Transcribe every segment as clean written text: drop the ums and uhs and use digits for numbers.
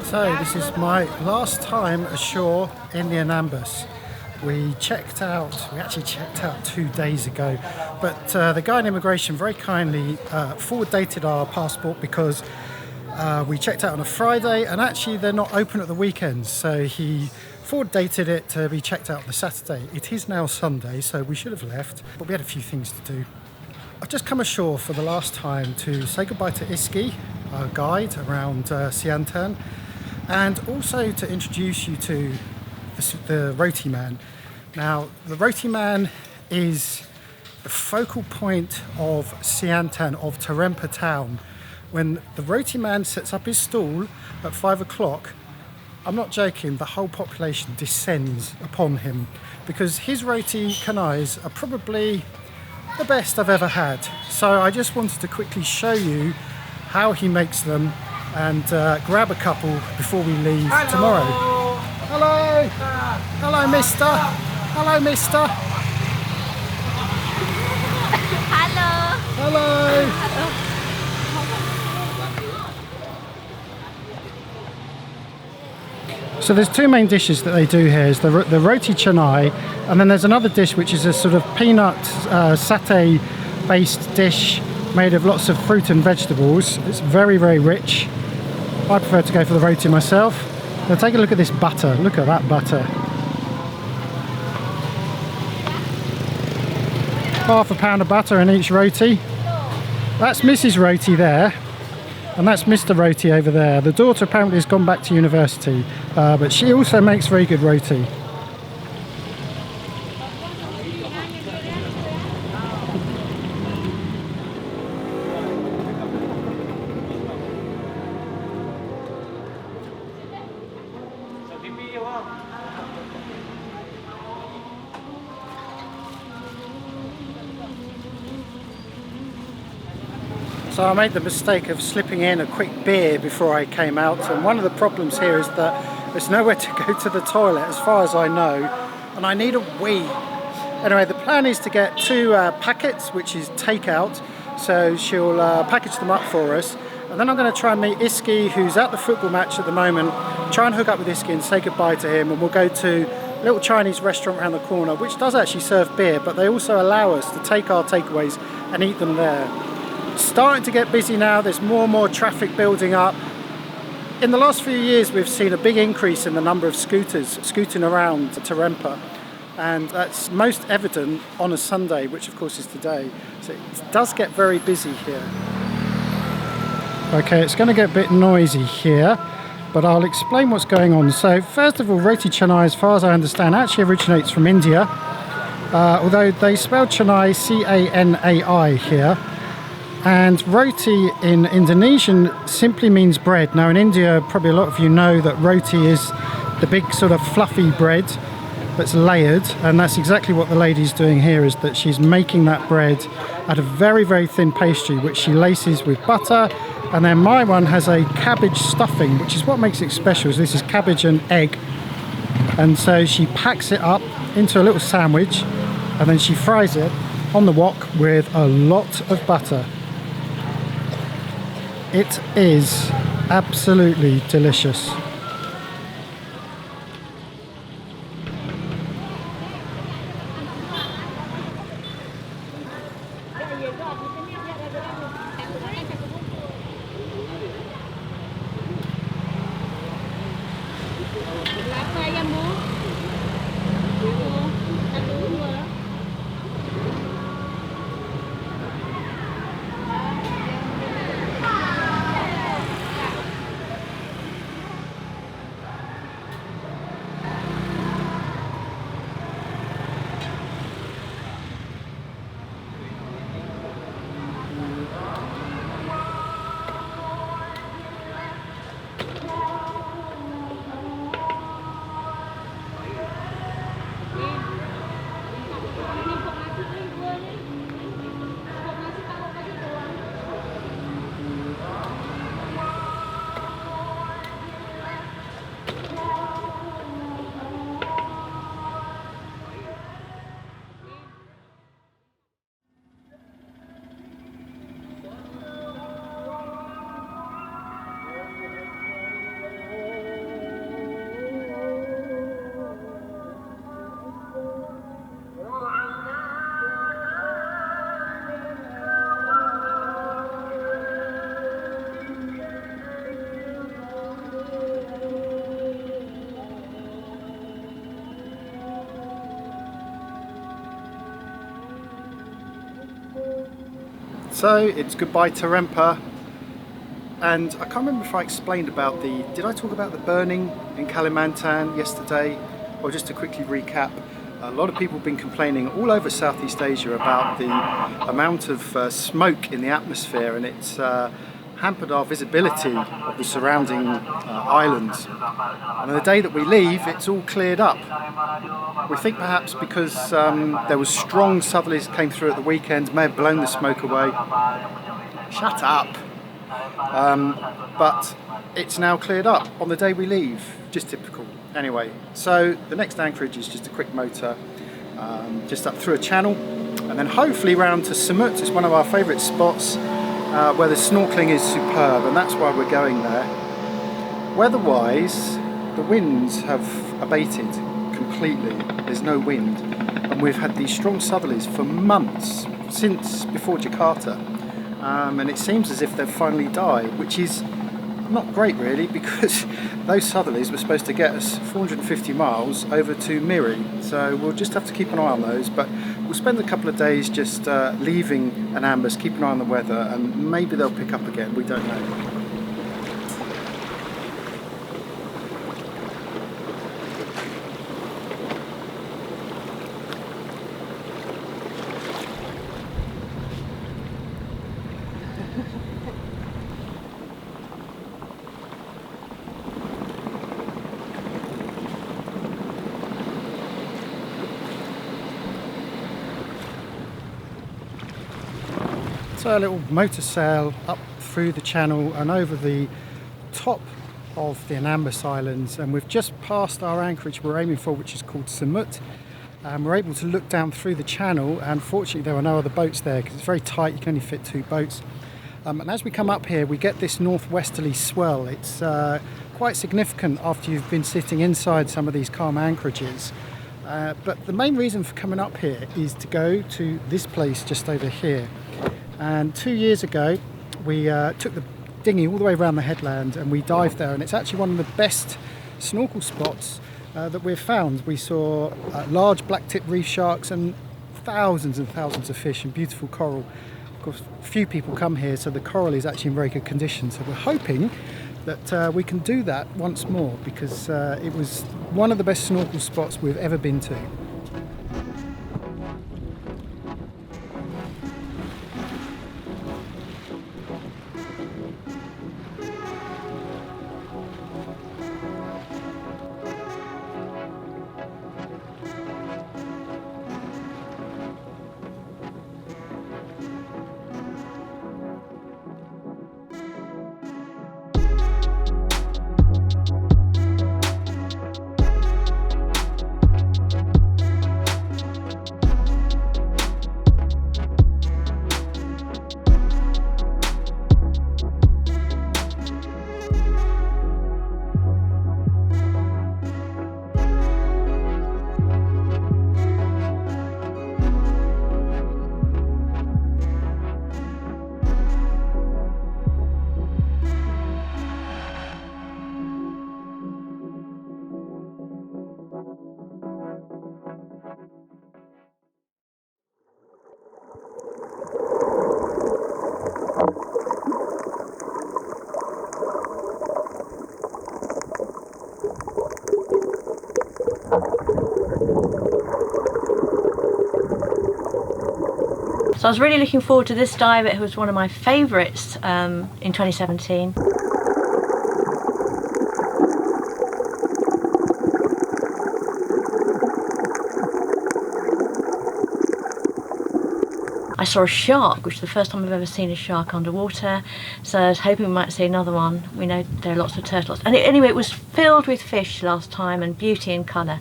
So this is my last time ashore in the Anambas. We actually checked out 2 days ago, but the guy in immigration very kindly forward dated our passport because we checked out on a Friday and actually they're not open at the weekends, so he forward dated it to be checked out on the Saturday. It is now Sunday, so we should have left, but we had a few things to do. I've just come ashore for the last time to say goodbye to Iski, our guide around Siantan, and also to introduce you to the Roti man. Now, the Roti man is the focal point of Siantan, of Tarempa town. When the Roti man sets up his stall at 5 o'clock, I'm not joking, the whole population descends upon him because his roti canais are probably the best I've ever had. So I just wanted to quickly show you how he makes them and grab a couple before we leave tomorrow. Hello! Hello, mister! Hello, mister! Hello! Hello! So there's two main dishes that they do here. Is the roti canai, and then there's another dish which is a sort of peanut satay based dish made of lots of fruit and vegetables. It's very, very rich. I prefer to go for the roti myself. Now take a look at this butter. Look at that butter. Half a pound of butter in each roti. That's Mrs. Roti there. And that's Mr. Roti over there. The daughter apparently has gone back to university, but she also makes very good roti. So I made the mistake of slipping in a quick beer before I came out, and one of the problems here is that there's nowhere to go to the toilet as far as I know, and I need a wee. Anyway, the plan is to get 2 packets, which is takeout, so she'll package them up for us, and then I'm going to try and meet Iski, who's at the football match at the moment, try and hook up with Iski and say goodbye to him, and we'll go to a little Chinese restaurant around the corner, which does actually serve beer, but they also allow us to take our takeaways and eat them there. Starting to get busy now, there's more and more traffic building up. In the last few years we've seen a big increase in the number of scooters scooting around Tarempa, and that's most evident on a Sunday, which of course is today. So it does get very busy here. Okay, it's going to get a bit noisy here, but I'll explain what's going on. So first of all, roti canai, as far as I understand, actually originates from India, although they spell canai C-A-N-A-I here. And roti in Indonesian simply means bread. Now in India, probably a lot of you know that roti is the big sort of fluffy bread that's layered, and that's exactly what the lady's doing here, is that she's making that bread out of very, very thin pastry, which she laces with butter. And then my one has a cabbage stuffing, which is what makes it special. So this is cabbage and egg. And so she packs it up into a little sandwich, and then she fries it on the wok with a lot of butter. It is absolutely delicious. So it's goodbye Tarempa, and I can't remember if I explained about did I talk about the burning in Kalimantan yesterday, or just to quickly recap, a lot of people have been complaining all over Southeast Asia about the amount of smoke in the atmosphere, and it's hampered our visibility of the surrounding islands. And on the day that we leave, it's all cleared up. We think perhaps because there was strong southerlies came through at the weekend, may have blown the smoke away. Shut up! But it's now cleared up on the day we leave, just typical. Anyway, so the next anchorage is just a quick motor, just up through a channel, and then hopefully round to Samut. It's one of our favourite spots where the snorkeling is superb, and that's why we're going there. Weather-wise, the winds have abated completely. There's no wind, and we've had these strong southerlies for months, since before Jakarta, and it seems as if they've finally died, which is not great really, because those southerlies were supposed to get us 450 miles over to Millie, so we'll just have to keep an eye on those. But we'll spend a couple of days just leaving Anambas, keep an eye on the weather, and maybe they'll pick up again, we don't know. So a little motor sail up through the channel and over the top of the Anambas Islands, and we've just passed our anchorage we're aiming for, which is called Samut. We're able to look down through the channel, and fortunately there were no other boats there because it's very tight, you can only fit 2 boats. And as we come up here we get this northwesterly swell. It's quite significant after you've been sitting inside some of these calm anchorages. But the main reason for coming up here is to go to this place just over here. And 2 years ago we took the dinghy all the way around the headland and we dived there, and it's actually one of the best snorkel spots that we've found. We saw large black-tip reef sharks and thousands of fish and beautiful coral. Of course, few people come here, so the coral is actually in very good condition, so we're hoping that we can do that once more, because it was one of the best snorkel spots we've ever been to. So I was really looking forward to this dive. It was one of my favourites in 2017. I saw a shark, which is the first time I've ever seen a shark underwater, so I was hoping we might see another one. We know there are lots of turtles. And anyway, it was filled with fish last time and beauty and colour.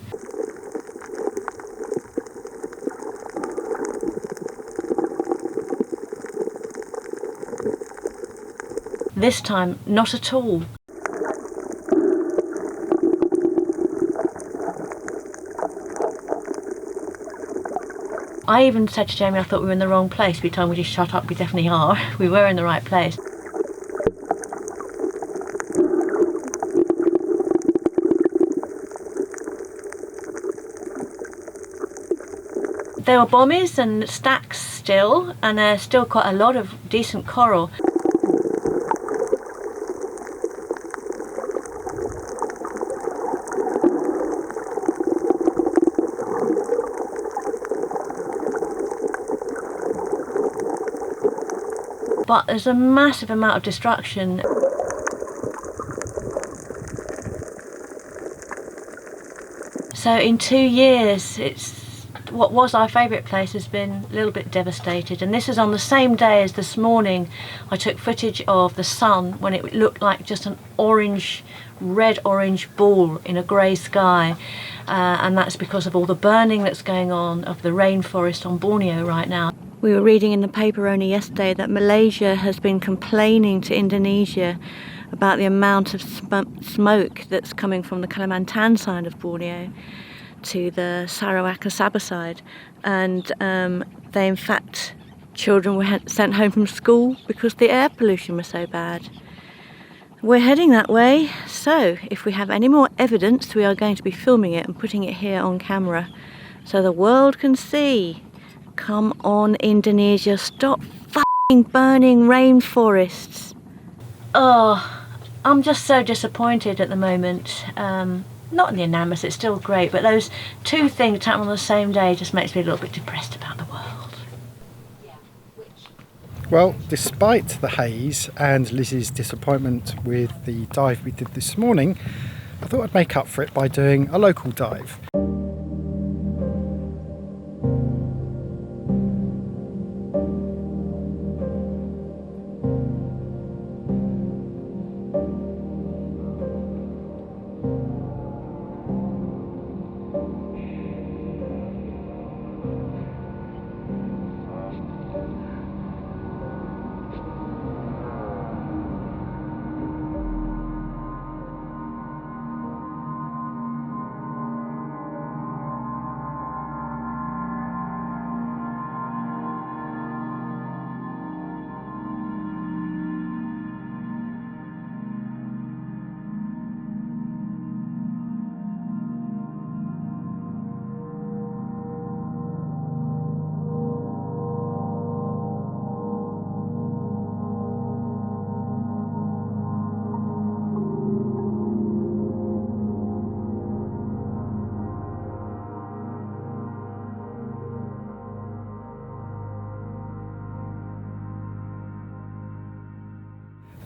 This time, not at all. I even said to Jamie I thought we were in the wrong place. We told me to shut up, we definitely are. We were in the right place. there were bommies and stacks still, and there's still quite a lot of decent coral. But there's a massive amount of destruction. So in 2 years, what was our favourite place has been a little bit devastated. And this is on the same day as this morning. I took footage of the sun when it looked like just an red-orange ball in a grey sky. And that's because of all the burning that's going on of the rainforest on Borneo right now. We were reading in the paper only yesterday that Malaysia has been complaining to Indonesia about the amount of smoke that's coming from the Kalimantan side of Borneo to the Sarawak and Sabah side, and they, in fact, children were sent home from school because the air pollution was so bad. We're heading that way, so if we have any more evidence, we are going to be filming it and putting it here on camera so the world can see. Come on, Indonesia, stop f***ing burning rainforests. Oh, I'm just so disappointed at the moment. Not in the Anambas, it's still great, but those two things happening on the same day just makes me a little bit depressed about the world. Well, despite the haze and Lizzie's disappointment with the dive we did this morning, I thought I'd make up for it by doing a local dive.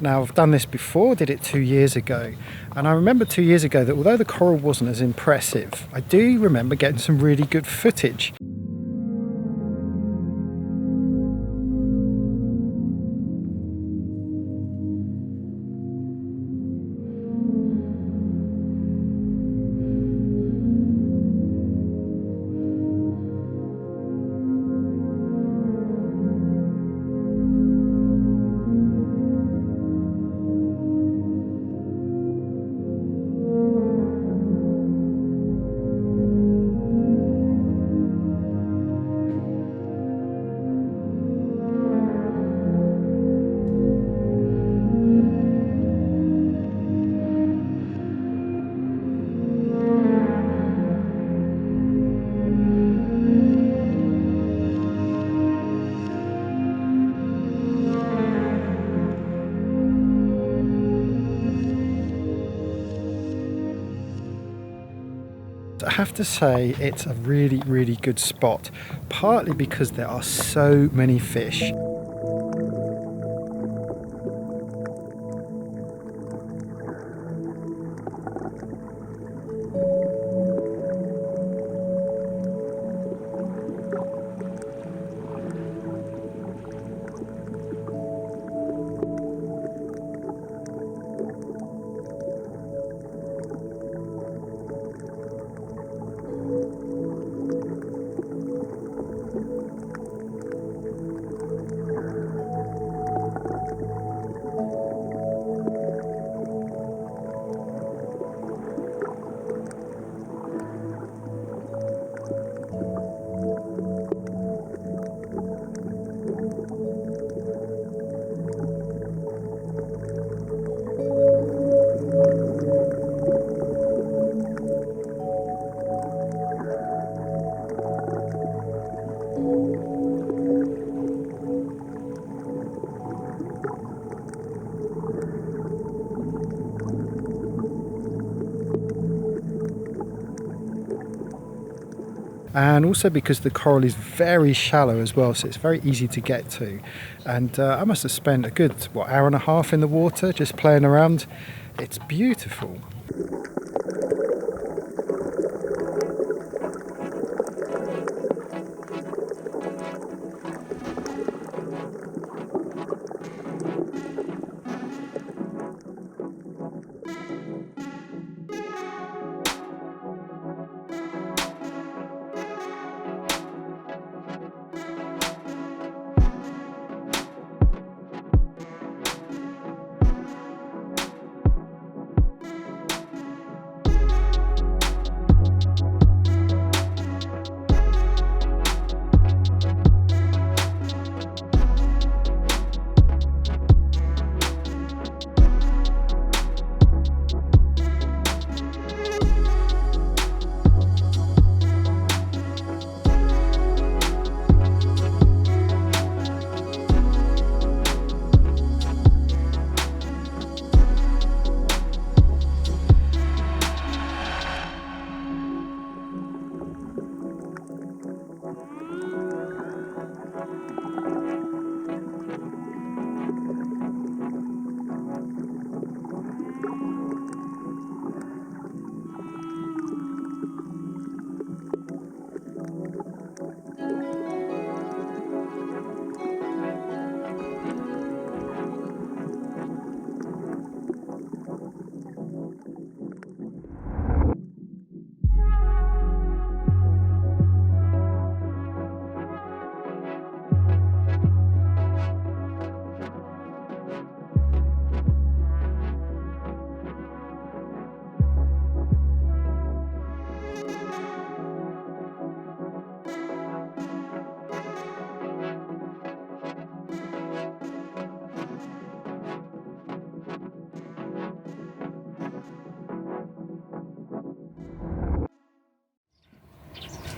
Now, I've done this before, did it 2 years ago, and I remember 2 years ago that although the coral wasn't as impressive, I do remember getting some really good footage. I have to say it's a really, really good spot, partly because there are so many fish. and also because the coral is very shallow as well, so it's very easy to get to. And I must have spent a good hour and a half in the water just playing around. It's beautiful.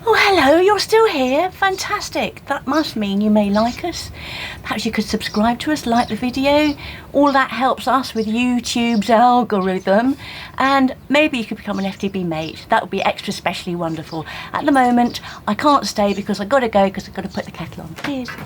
Oh, hello, you're still here. Fantastic. That must mean you may like us. Perhaps you could subscribe to us, like the video. All that helps us with YouTube's algorithm. And maybe you could become an FTB mate. That would be extra specially wonderful. At the moment, I can't stay because I've got to go because I've got to put the kettle on. Cheers.